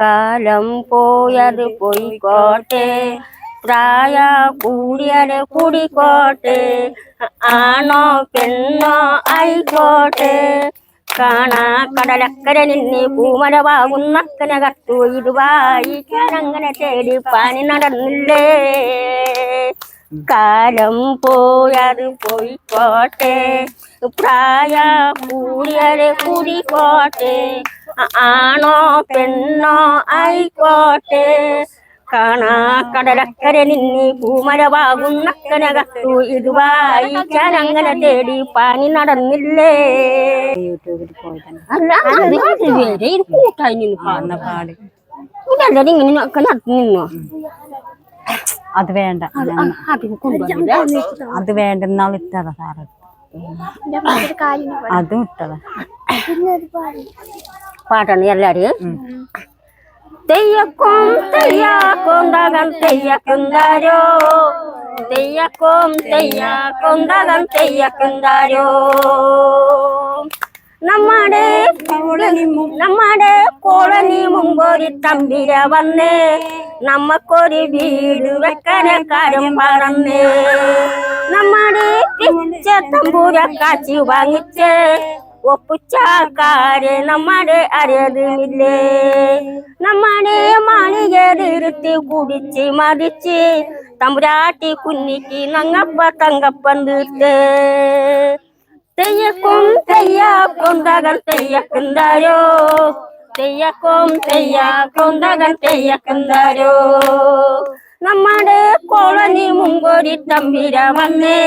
കാലം പോയത് പോയിക്കോട്ടെ, പ്രായ കൂടിയത് കൂടിക്കോട്ടെ, ആണോ പെണ്ണോ ആയിക്കോട്ടെ, കാണാ കടലക്കര നിന്ന് പൂമരവാകുന്നക്കനകത്തു ഇതുവായി ഞാനങ്ങനെ തേടി പണി നടന്നില്ലേ. കാലം പോയത് പോയിക്കോട്ടെ, പ്രായ കൂടിയത് കൂടിക്കോട്ടെ, ആണോ പെണ്ണോ ആയിക്കോട്ടെ, കാണാ കടലക്കര നിന്ന് പൂമരവാകുന്നക്കനകത്തു ഇതുവായി ഞാനങ്ങനെ തേടി പണി നടന്നില്ലേ. അല്ല കൂട്ടായി നിന്ന് പാടുന്ന പാട് ഇതല്ലാതെ ഇങ്ങനെയൊക്കെ നടത്തി നിന്നോ. അത് വേണ്ട, അത് വേണ്ടെന്നാൾ ഇട്ടതാ സാറ്, അതും ഇട്ടതാ പാട്ടാണ് എല്ലാരും. തെയ്യക്കും തെയ്യാക്കൊണ്ടകം തെയ്യക്കുന്താരോ, തെയ്യക്കും തെയ്യാക്കൊണ്ടകം തെയ്യക്കുന്താരോ, നമ്മുടെ കോളനി മുമ്പൊരു തമ്പിര വന്നേ, നമ്മക്കൊരു വീട് വെക്കനക്കാരും പറന്നേ, നമ്മുടെ പിച്ച തമ്പൂര കാച്ചി വാങ്ങിച്ചേ, ഒപ്പുച്ചാക്കാരെ നമ്മുടെ അറിയതുമില്ലേ, നമ്മുടെ മാളികേറിരുത്തി കുടിച്ച് മതിച്ച് തമ്പുരാട്ടി കുഞ്ഞിക്ക് നങ്ങപ്പ തങ്കപ്പൻ തീർത്ത്, തെയ്യക്കും തെയ്യാക്കൊണ്ടകം തെയ്യക്കുന്താരോ, തെയ്യക്കും തെയ്യാക്കൊണ്ടകം തെയ്യക്കുന്താരോ, നമ്മുടെ കോളനി മുമ്പൊരു തമ്പിര വന്നേ,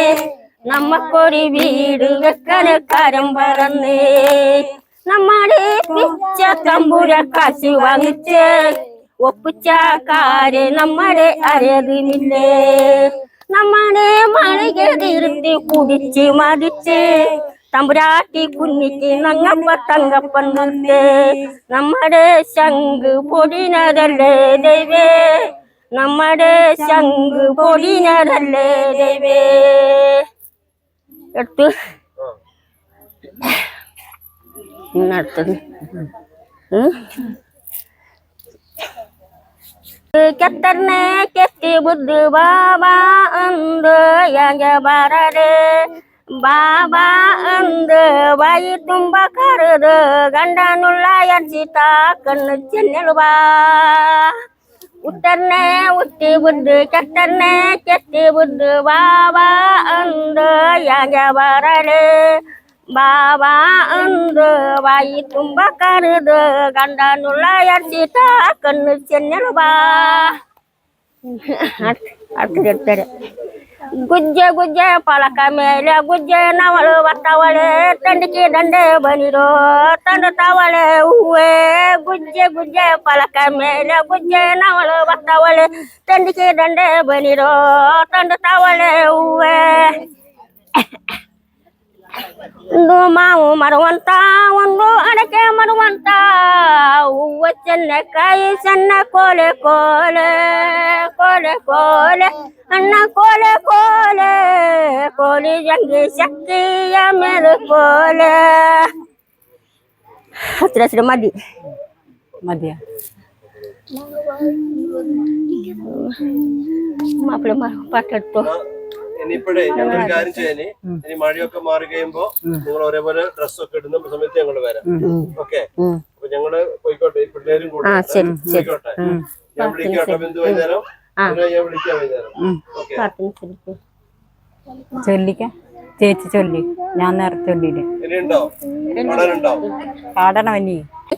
നമ്മക്കൊരു വീട് വെക്കനക്കാരം പറന്നേ, നമ്മുടെ പിച്ച തമ്പുര കാശി വാങ്ങിച്ച് ഒപ്പിച്ചാക്കാരെ നമ്മുടെ അറിയതുമില്ലേ, നമ്മുടെ മാളികേറിരുത്തി കുടിച്ച് മതിച്ച് തമ്പുരാട്ടി കുഞ്ഞിക്ക് നങ്ങപ്പ തങ്കപ്പൻ നിർത്തേ, നമ്മുടെ ശംഖ് പൊടിനതല്ലേ ദൈവേ, നമ്മുടെ ശംഖ് പൊടിനതല്ലേ ദൈവേ. എടുത്തു അടുത്തത് കത്തർനെ കെത്തി ബുദ്ധ ബാബാ എന്ത് യാജബാരേ, ബാബാ എന്ത് വായി തുമ്പ കരുത് ഗണ്ടാനുള്ള യർജിത കണ്ണ് ചെന്നലുവാ, ഉത്തർനെ ഉത്തി ബുദ്ധ കത്തർനെ കെത്തി ബുദ്ധ ബാബാ എന്ത് യാജബാരേ, ബാബാ എന്ത് വായി തുമ്പ കരുത് ഗണ്ടാനുള്ള യർജിത കണ്ണ് ചെന്നലുവാ. അടുത്തത് ಗುಜ್ಜೆ ಗುಜ್ಜೆ ಪಲಕ ಮೇಲೆ ಗುಜ್ಜೆ ನವಳು ಬತ್ತವಳೆ, ತಂಡಿಕೆ ದಂಡೆ ಬನಿರೋ ತಂಡು ತವಳೆ ಹೂವೆ, ಗುಜ್ಜೆ ಗುಜ್ಜೆ ಪಲಕ ಮೇಲೆ ಗುಜ್ಜೆ ನವಳು ಬತ್ತವಳೆ, ತಂಡಿಕೆ ದಂಡೆ ಬನಿರೋ ತಂಡು ತವಳೆ ಹೂವೆ. ಒಂದು ಮಾವು ಮರುವಂತ ಒಂದು ಅಡಕೆ ಮರುವಂತ, ಹೂವ ಚೆನ್ನಕಾಯಿ ಸಣ್ಣ ಕೋಲೆ ಕೋಲೆ ಕೋಲೆ ಕೋಲೆ ಅಣ್ಣ ಕೋಲೆ ಕೋಲೆ ಕೋಲಿ ಜಂಗಿ ಶಕ್ತಿಯ ಮೇಲೆ ಕೋಲೆ. ಹತ್ರ ಹೆಸರು ಮದಿ ಮದ್ಯ മാപ്പിള പാട്ടെടുത്തോ. ഇനിയിപ്പോഴേ ഞങ്ങൾ കാര്യം ചെയ്യാന്, ഇനി മഴയൊക്കെ മാറി കഴിയുമ്പോ നിങ്ങൾ ഒരേപോലെ ഡ്രസ്സൊക്കെ ഇടുന്ന സമയത്ത് ഞങ്ങള് വരാം. ഓക്കെ, അപ്പൊ ഞങ്ങള് പോയിക്കോട്ടെ, ഈ പിള്ളേരും കൂടെ പോയിക്കോട്ടെ. ഞാൻ വിളിക്കാം കേട്ടോ ബിന്ദു വൈകുന്നേരം, ഞാൻ വിളിക്കാം വൈകുന്നേരം. ചൊല്ലിക്ക ചേച്ചി ചൊല്ലി, ഞാൻ നേരത്തെ ചൊല്ലിയില്ലേ. ഇനിയുണ്ടോ പാടാനുണ്ടോ? പാടണം ഇനി.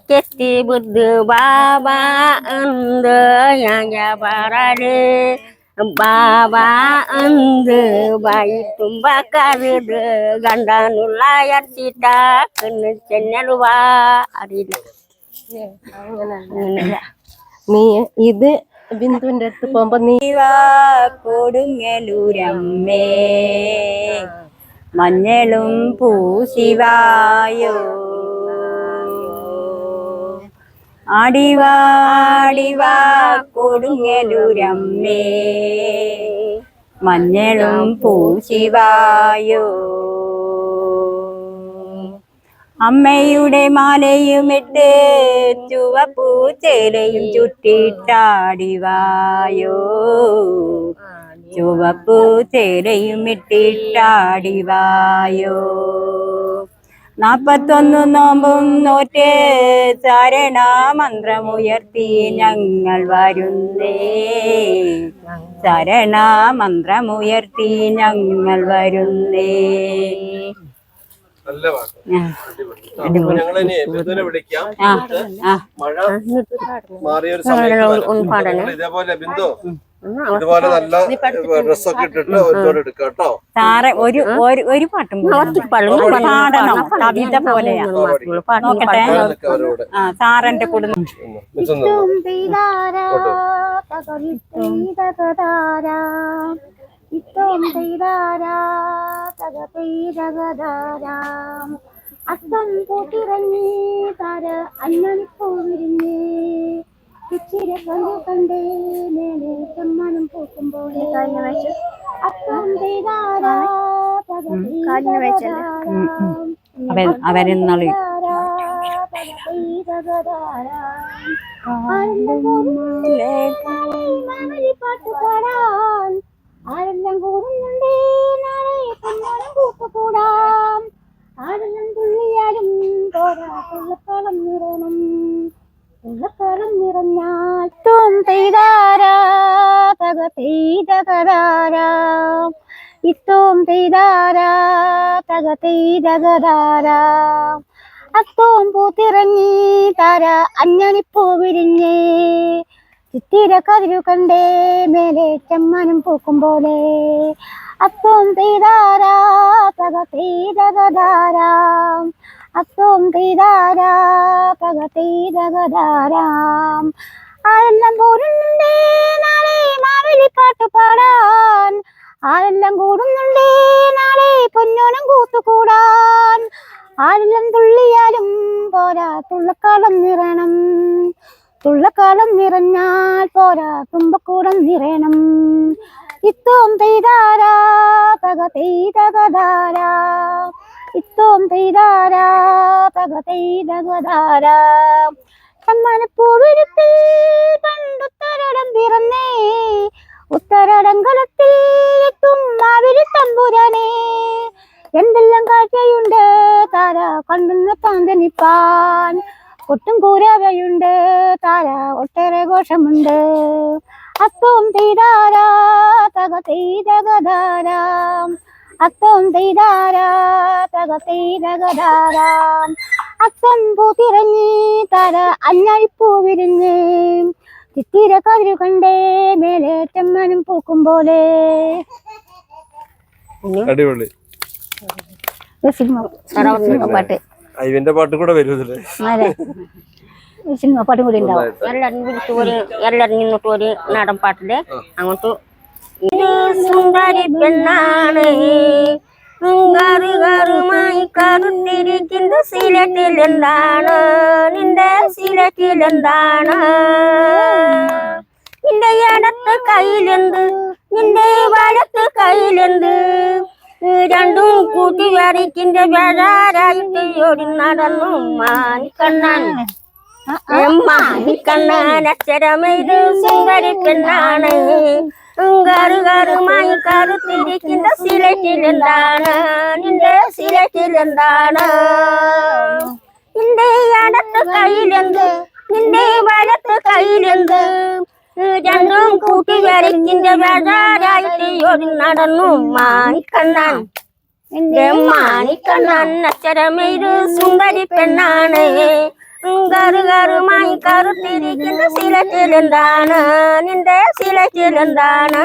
കെത്തി ബുദ്ധ ബാബാ എന്ത് യാജബാരേ, ബാബാ എന്ത് വായി തുമ്പ കരുത് ഗണ്ടാനുള്ള യർജിത കണ്ണ് ചെന്നലുവാ. അറിയില്ല നീ ഇത് ബിന്ദുവിന്റെ അടുത്ത് പോകുമ്പോ നീവാ കൊടുങ്ങലൂരമ്മേ, മഞ്ഞളും പൂശിവായോ, ആടിവാടിവാ കൊടുങ്ങലൂരമ്മേ, മഞ്ഞളും പൂശിവായോ, അമ്മയുടെ മാലയുമിട്ട് ചുവപ്പൂ ചേലയും ചുറ്റിട്ടാടിവായോ ചുവപ്പൂ ചേലയും ഇട്ടിട്ടാടിവായോ 41 നോമ്പും നോറ്റേ ചരണ മന്ത്രമുയർത്തി ഞങ്ങൾ വരുന്നേ ചരണ മന്ത്രമുയർത്തി ഞങ്ങൾ വരുന്നേ. നല്ല പാട്ട്. ഞങ്ങളിനി ബിന്ദുവിനെ വിളിക്കാം. മഴ മാറിയ ഒരു സമയത്ത് ഇതേപോലെ ബിന്ദു ഇതുപോലെ നല്ല ഡ്രസ്സൊക്കെ ഇട്ടിട്ട് ഒരുപാട് എടുക്കാം കേട്ടോ. സാറെ ഒരു പാട്ടും പാടണം, കവിത പോലെയാ. നോക്കട്ടെ. സാറിന്റെ കുടുംബം അത്തം കൂട്ടിറങ്ങി താര അന്നണിപ്പോവിരുന്നേ ഇച്ചിരി കണ്ടു കണ്ടേ മേലെ ചെമ്മനം പൂക്കുമ്പോൾ അത്തം അവരെന്നാളി പാട്ട് പാടാൻ ആരെല്ലാം കൂടുന്നുണ്ടേ നാളെ പൊന്നാനം കൂട്ടുകൂടാം ആരെല്ലാം തുള്ളിയാലും പോരാ തുള്ളക്കളം നിറയണം തുള്ളക്കളം നിറഞ്ഞാൽ തോം പെയ്താരാ തക പെയ്തകരാരാ ഇത്തോം പെയ്താരാ തക പെയ്തകരാരാ അത്തോം പൂത്തിറങ്ങി താര അഞ്ഞണിപ്പൂ വിരിഞ്ഞേ ചിത്തിര കതിരു കണ്ടേ മേലെ ചെമ്മനം പൂക്കും പോലെ അത്തോം പെയ്താരാ തക പെയ്തകരാരാ അത്തോം പെയ്താരാ തക പെയ്തകരാരാ ആരെല്ലാം പോരുന്നുണ്ടേ നാളെ മാവേലിപ്പാട്ട് പാടാൻ ആരെല്ലാം കൂടുന്നുണ്ടേ നാളെ പൊന്നോണം കൂത്തുകൂടാൻ ആരെല്ലാം തുള്ളിയാലും പോരാ തുള്ളക്കാലം നിറയണം തുള്ളക്കാലം നിറഞ്ഞാൽ പോരാ തുമ്പക്കൂടം നിറയണം ഇത്തോം പെയ്താരാ തക പെയ്തകരാരാ ഇത്തോം പെയ്താരാ തക പെയ്തകരാരാ ചമ്മനപ്പൂവിരുത്തിൽ പണ്ടുത്തരടം പിറന്നേ ഉത്തരടങ്കലത്തിൽ എത്തും മാവിരി തമ്പുരാനേ എന്തെല്ലാം കാഴ്ചയുണ്ട് താര കണ്ടുന്ന താന്തനിപ്പാൻ കൊട്ടും കൂരവയുണ്ട് താര ഒട്ടേറെ ഘോഷമുണ്ട് അത്തോം പെയ്താരാ തക പെയ്തകരാരാ അത്തോം പെയ്താരാ തക പെയ്തകരാരാ അത്തം പൂത്തിറങ്ങി താര അഞ്ഞഴിപ്പൂ വിരിഞ്ഞ് ചിത്തിര കതിരു കണ്ടേ മേലെ ചെമ്മനം പൂക്കും പോലെ. അടിപൊളി സിനിമ പാട്ട് ഇവന്റെ പാട്ട് കൂടെ വരുമല്ലേ? സിനിമ പാട്ടും കൂടി ഉണ്ടാവും. എല്ലാരും വിളിച്ചു എല്ലാരും നിന്നിട്ട് ഒരു നാടൻ പാട്ടില് അങ്ങോട്ട് സുന്ദരി പെണ്ണാണ് കറുകറുമായി കറുത്തിരിക്കുന്ന സിലറ്റിൽ എന്താണ് നിന്റെ സിലറ്റിൽ എന്താണ് നിന്റെ ഇടത്ത് കയ്യിലെന്ത് നിന്റെ വലത്ത് കയ്യിലെന്ത് രണ്ടും കൂട്ടി വരയ്ക്കിന്റെ ബജാരായിട്ട് ഓടി നടന്നു മാനിക്കണ്ണൻ മാനിക്കണ്ണൻ അക്ഷരമെയ്ത് സുന്ദരി പെണ്ണാണ് കറുകറുമായി കറുത്തിരിക്കുന്ന സിലറ്റിൽ എന്താണ് നിന്റെ സിലറ്റിൽ എന്താണ് നിന്റെ ഇടത്ത് കയ്യിലെന്ത് നിന്റെ വലത്ത് കയ്യിലെന്ത് രണ്ടും കൂട്ടി വരയ്ക്കിന്റെ ബജാരായിട്ട് ഓടി നടന്നു മാനിക്കണ്ണൻ എന്റെ മാനിക്കണ്ണൻ അക്ഷരമെയ്ത് സുന്ദരി പെണ്ണാണ് കറുകറുമായി കറുത്തിരിക്കുന്ന സിലറ്റിൽ എന്താണ് നിന്റെ സിലറ്റിൽ എന്താണ്.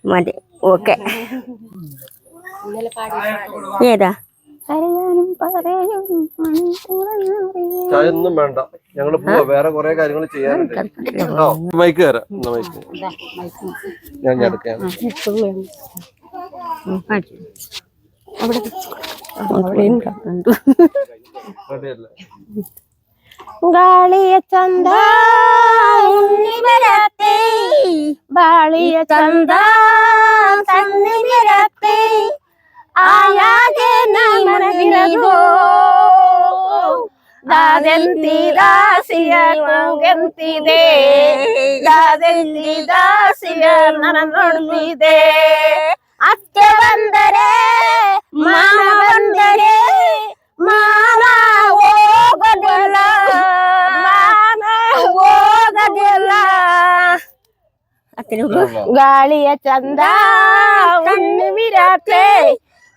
മതി, ഓക്കെ. ഏതാ ഒന്നും വേണ്ട, ഞങ്ങള് പോവാ, വേറെ കുറെ കാര്യങ്ങൾ ചെയ്യാനുണ്ട്. മൈക്ക് തരാം, ഞാൻ എടുക്കാം. ഗാളിയ ചന്ദ ഉണ്ണിവരത്തെ ബാളിയ ചന്ദ തന്നിവരത്തെ ಆಯಾಗೆ ನಮಗಿರದು ದಾದಂತಿ ದಾಸಿಯ ಕೂಗಂತಿದೆ ದಾದಂತಿ ದಾಸಿಯ ನನ ನೋಡ್ತಿದೆ ಅತ್ತೆ ಬಂದರೆ ಮಾನ ಬಂದರೆ ಮಾನ ಹೋಗದಿಲ್ಲ ಮಾನ ಹೋಗದಿಲ್ಲ ಗಾಳಿಯ ಚಂದ ಹುಣ್ಣಿಮೆ ರಾತ್ರಿ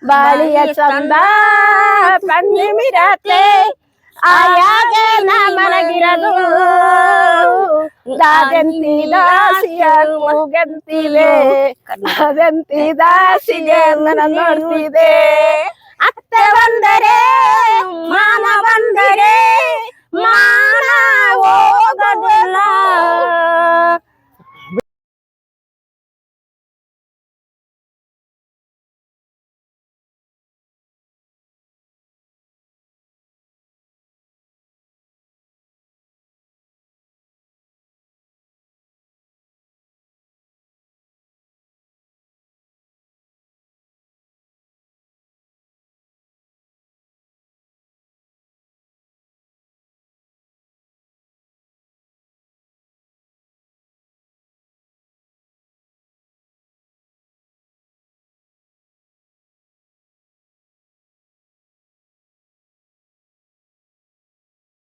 ಬಾಳಿಯ ಚಂದ ಪಣ್ಣಿಮೆ ರಾತ್ರಿ ಆಯಾಗೆ ನಮಗಿರದು ದಾದಂತಿ ದಾಸಿಯ ಕೂಗಂತಿದೆ ದಾದಂತಿ ದಾಸಿಗೆ ನನ್ನ ನೋಡ್ತಿದೆ ಅತ್ತೆ ಬಂದರೆ ಮಾನ ಬಂದರೆ ಮಾನ